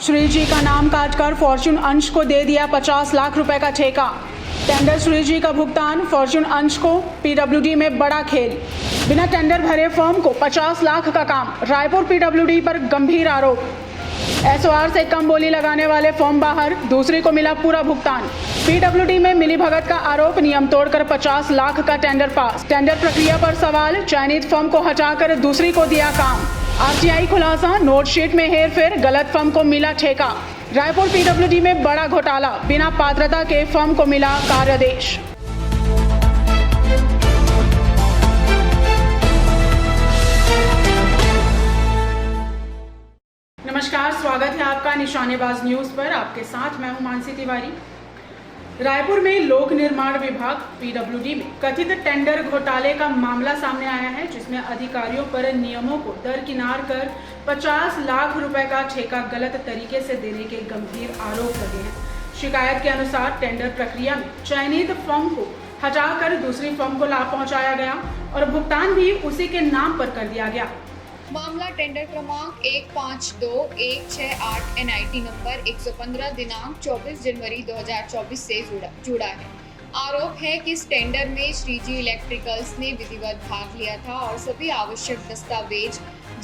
श्री जी का नाम काटकर फॉर्च्यून अंश को दे दिया 50 लाख रुपए का ठेका। टेंडर श्री जी का भुगतान फॉर्च्यून अंश को। पीडब्ल्यूडी में बड़ा खेल, बिना टेंडर भरे फर्म को 50 लाख का काम। रायपुर पीडब्ल्यूडी पर गंभीर आरोप। एसओआर से कम बोली लगाने वाले फर्म बाहर, दूसरी को मिला पूरा भुगतान। पीडब्ल्यूडी में मिलीभगत का आरोप, नियम तोड़कर 50 लाख का टेंडर पास। टेंडर प्रक्रिया पर सवाल, चयनित फर्म को हटाकर दूसरी को दिया काम। आरटीआई खुलासा, नोटशीट में हेरफेर, गलत फर्म को मिला ठेका। रायपुर पीडब्ल्यूडी में बड़ा घोटाला, बिना पात्रता के फर्म को मिला कार्यादेश। नमस्कार, स्वागत है आपका निशानेबाज न्यूज पर। आपके साथ मैं हूं मानसी तिवारी। रायपुर में लोक निर्माण विभाग पीडब्ल्यूडी में कथित टेंडर घोटाले का मामला सामने आया है, जिसमें अधिकारियों पर नियमों को दरकिनार कर 50 लाख रुपए का ठेका गलत तरीके से देने के गंभीर आरोप लगे हैं। शिकायत के अनुसार टेंडर प्रक्रिया में चयनित फर्म को हटाकर दूसरी फर्म को लाभ पहुंचाया गया और भुगतान भी उसी के नाम पर कर दिया गया। मामला टेंडर क्रमांक 152168 NIT नंबर 115 दिनांक 24 जनवरी 2024 से जुड़ा है। आरोप है कि इस टेंडर में श्रीजी इलेक्ट्रिकल्स ने विधिवत भाग लिया था और सभी आवश्यक दस्तावेज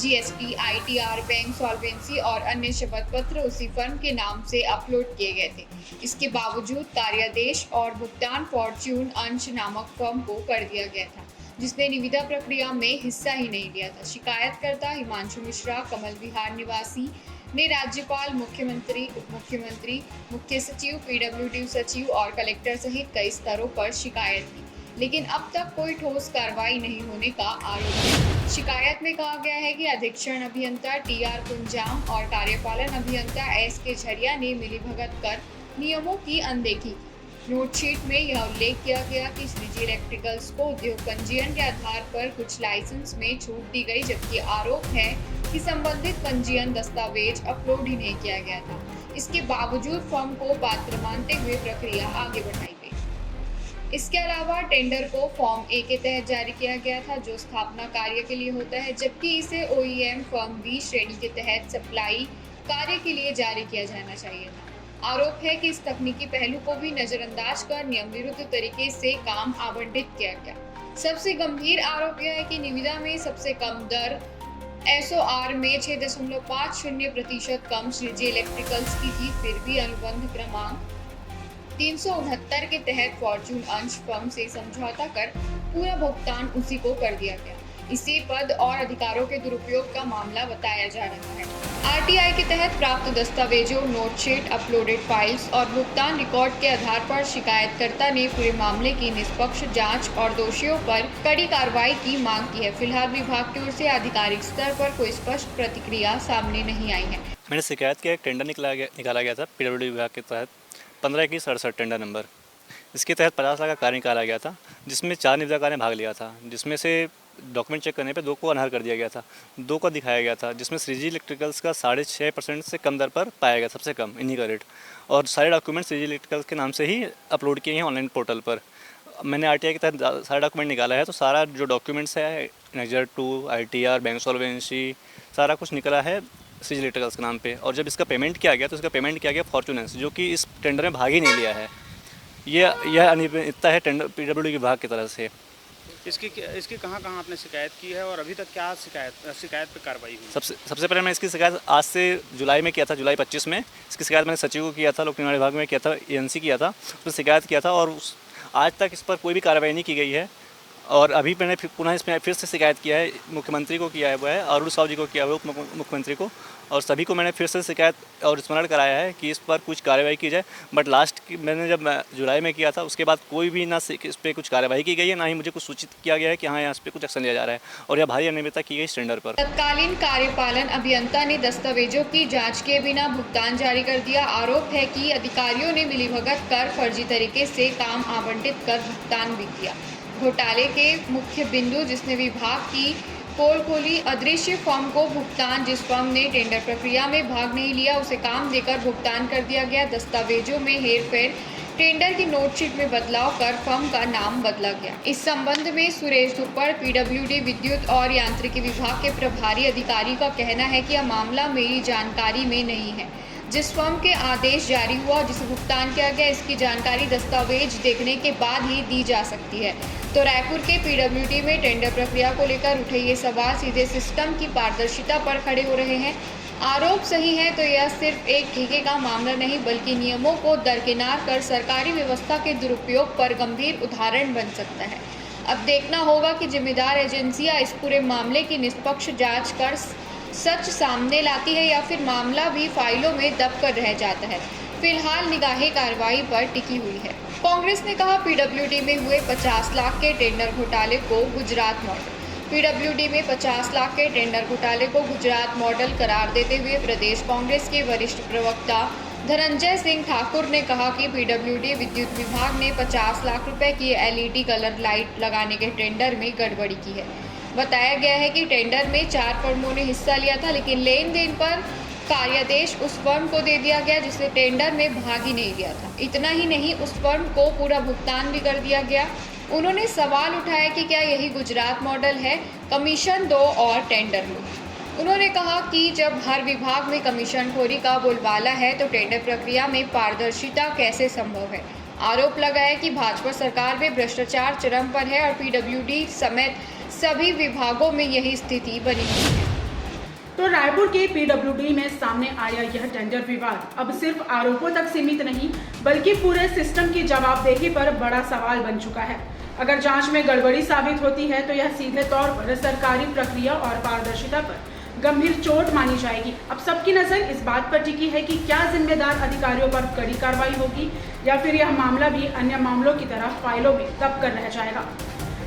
GST, ITR, बैंक सॉल्वेंसी और अन्य शपथ पत्र उसी फर्म के नाम से अपलोड किए गए थे। इसके बावजूद कार्यादेश और भुगतान फॉर्च्यून अंश नामक फर्म को कर दिया गया था, जिसने निविदा प्रक्रिया में हिस्सा ही नहीं लिया था। शिकायतकर्ता हिमांशु मिश्रा, कमल विहार निवासी, ने राज्यपाल, मुख्यमंत्री, उप मुख्यमंत्री, मुख्य सचिव, पीडब्ल्यूडी सचिव और कलेक्टर सहित कई स्तरों पर शिकायत की, लेकिन अब तक कोई ठोस कार्रवाई नहीं होने का आरोप है। शिकायत में कहा गया है कि अधीक्षण अभियंता TR कुंजाम और कार्यपालन अभियंता SK झरिया ने मिलीभगत कर नियमों की अनदेखी की। नोटशीट में यह उल्लेख किया गया कि श्रीजी इलेक्ट्रिकल्स को उद्योग पंजीयन के आधार पर कुछ लाइसेंस में छूट दी गई, जबकि आरोप है कि संबंधित पंजीयन दस्तावेज अपलोड ही नहीं किया गया था। इसके बावजूद फर्म को पात्र मानते हुए प्रक्रिया आगे बढ़ाई गई। इसके अलावा टेंडर को फॉर्म A के तहत जारी किया गया था, जो स्थापना कार्य के लिए होता है, जबकि इसे OEM फर्म B श्रेणी के तहत सप्लाई कार्य के लिए जारी किया जाना चाहिए था। आरोप है कि इस तकनीकी पहलू को भी नजरअंदाज कर नियम विरुद्ध तरीके से काम आवंटित किया गया। सबसे गंभीर आरोप यह है कि निविदा में सबसे कम दर SOR में 6.50% कम श्रीजी इलेक्ट्रिकल्स की थी। फिर भी अनुबंध क्रमांक 369 के तहत फॉर्च्यून अंश फर्म से समझौता कर पूरा भुगतान उसी को कर दिया गया। इसे पद और अधिकारों के दुरुपयोग का मामला बताया जा रहा है। RTI के तहत प्राप्त दस्तावेजों, नोटशीट, अपलोडेड फाइल्स और भुगतान रिकॉर्ड के आधार पर शिकायतकर्ता ने पूरे मामले की निष्पक्ष जांच और दोषियों पर कड़ी कार्रवाई की मांग की है। फिलहाल विभाग की ओर से आधिकारिक स्तर पर कोई स्पष्ट प्रतिक्रिया सामने नहीं आई है। मैंने शिकायत किया, एक टेंडर निकाला गया था पीडब्ल्यूडी विभाग के तहत 152168 टेंडर नंबर। इसके तहत 50 लाख का कार्य निकाला गया था, जिसमें 4 निविदाकारों ने भाग लिया था, जिसमें से डॉक्यूमेंट चेक करने पे 2 को अनर्ह कर दिया गया था, 2 को दिखाया गया था, जिसमें श्रीजी इलेक्ट्रिकल्स का 6.5% से कम दर पर पाया गया, सबसे कम इन्हीं का रेट। और सारे डॉक्यूमेंट श्रीजी इलेक्ट्रिकल्स के नाम से ही अपलोड किए हैं ऑनलाइन पोर्टल पर। मैंने RTI के तहत सारा डॉक्यूमेंट निकाला है, तो सारा जो डॉक्यूमेंट्स है नजर 2, ITR, बैंक सॉल्वेंसी, सारा कुछ निकला है श्रीजी इलेक्ट्रिकल्स के नाम पे। और जब इसका पेमेंट किया गया तो इसका पेमेंट किया गया फॉर्च्यूनर्स, जो कि इस टेंडर में भाग ही नहीं लिया है। यह अनियमितता है टेंडर पीडब्ल्यूडी विभाग की तरफ से। इसकी कहाँ आपने शिकायत की है और अभी तक क्या शिकायत पे कार्रवाई हुई? सबसे पहले मैं इसकी शिकायत आज से जुलाई में किया था, जुलाई 25 में। इसकी शिकायत मैंने सचिव को किया था, लोक निर्माण विभाग में किया था, ENC किया था, उसमें शिकायत किया था और आज तक इस पर कोई भी कार्रवाई नहीं की गई है। और अभी मैंने पुनः इसमें फिर से शिकायत किया है, मुख्यमंत्री को किया है, वो है अरुण साहू जी को किया है, उप मुख्यमंत्री को, और सभी को मैंने फिर से शिकायत और स्मरण कराया है कि इस पर कुछ कार्रवाई की जाए। बट मैंने जब जुलाई में किया था, उसके बाद कोई भी ना इस पर कुछ कार्रवाई की गई है, ना ही मुझे कुछ सूचित किया गया है कि हाँ यहाँ इस पर कुछ एक्शन लिया जा रहा है। और यह भारी अनियमितता की गई इस टेंडर पर। तत्कालीन कार्यपालन अभियंता ने दस्तावेजों की जांच किए बिना भुगतान जारी कर दिया। आरोप है कि अधिकारियों ने मिलीभगत कर फर्जी तरीके से काम आवंटित कर भुगतान भी किया। घोटाले के मुख्य बिंदु जिसने विभाग की पोल खोली, अदृश्य फर्म को भुगतान। जिस फर्म ने टेंडर प्रक्रिया में भाग नहीं लिया, उसे काम देकर भुगतान कर दिया गया। दस्तावेजों में हेरफेर, टेंडर की नोटशीट में बदलाव कर फर्म का नाम बदला गया। इस संबंध में सुरेश धुप्पड़, पीडब्ल्यूडी विद्युत और यांत्रिकी विभाग के प्रभारी अधिकारी का कहना है कि यह मामला मेरी जानकारी में नहीं है। जिस फर्म के आदेश जारी हुआ, जिसे भुगतान किया गया, इसकी जानकारी दस्तावेज देखने के बाद ही दी जा सकती है। तो रायपुर के पीडब्ल्यूडी में टेंडर प्रक्रिया को लेकर उठे ये सवाल सीधे सिस्टम की पारदर्शिता पर खड़े हो रहे हैं। आरोप सही है तो यह सिर्फ एक ठेके का मामला नहीं, बल्कि नियमों को दरकिनार कर सरकारी व्यवस्था के दुरुपयोग पर गंभीर उदाहरण बन सकता है। अब देखना होगा कि जिम्मेदार एजेंसियां इस पूरे मामले की निष्पक्ष जांच कर सच सामने लाती है या फिर मामला भी फाइलों में दबकर रह जाता है। फिलहाल निगाहें कार्रवाई पर टिकी हुई है। कांग्रेस ने कहा पीडब्ल्यूडी में हुए 50 लाख के टेंडर घोटाले को गुजरात मॉडल। पीडब्ल्यूडी में 50 लाख के टेंडर घोटाले को गुजरात मॉडल करार देते हुए प्रदेश कांग्रेस के वरिष्ठ प्रवक्ता धनंजय सिंह ठाकुर ने कहा कि पीडब्ल्यूडी विद्युत विभाग ने 50 लाख रुपए की एलईडी कलर लाइट लगाने के टेंडर में गड़बड़ी की है। बताया गया है कि टेंडर में 4 फर्मों ने हिस्सा लिया था, लेकिन लेन देन पर कार्यादेश उस फर्म को दे दिया गया जिसने टेंडर में भाग ही नहीं लिया था। इतना ही नहीं, उस फर्म को पूरा भुगतान भी कर दिया गया। उन्होंने सवाल उठाया कि क्या यही गुजरात मॉडल है, कमीशन दो और टेंडर लो। उन्होंने कहा कि जब हर विभाग में कमीशनखोरी का बोलबाला है तो टेंडर प्रक्रिया में पारदर्शिता कैसे संभव है। आरोप लगाया कि भाजपा सरकार में भ्रष्टाचार चरम पर है और पीडब्ल्यूडी समेत सभी विभागों में यही स्थिति बनी हुई है। तो रायपुर के पीडब्ल्यूडी में सामने आया यह टेंडर विवाद अब सिर्फ आरोपों तक सीमित नहीं, बल्कि पूरे सिस्टम की जवाबदेही पर बड़ा सवाल बन चुका है। अगर जांच में गड़बड़ी साबित होती है तो यह सीधे तौर पर सरकारी प्रक्रिया और पारदर्शिता पर गंभीर चोट मानी जाएगी। अब सबकी नजर इस बात पर टिकी है कि क्या जिम्मेदार अधिकारियों पर कड़ी कार्रवाई होगी या फिर यह मामला भी अन्य मामलों की तरह फाइलों में दब कर रह जाएगा।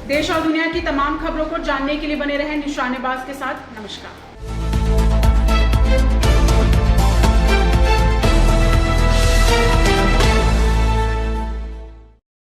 देश और दुनिया की तमाम खबरों को जानने के लिए बने रहें निशानेबाज के साथ। नमस्कार।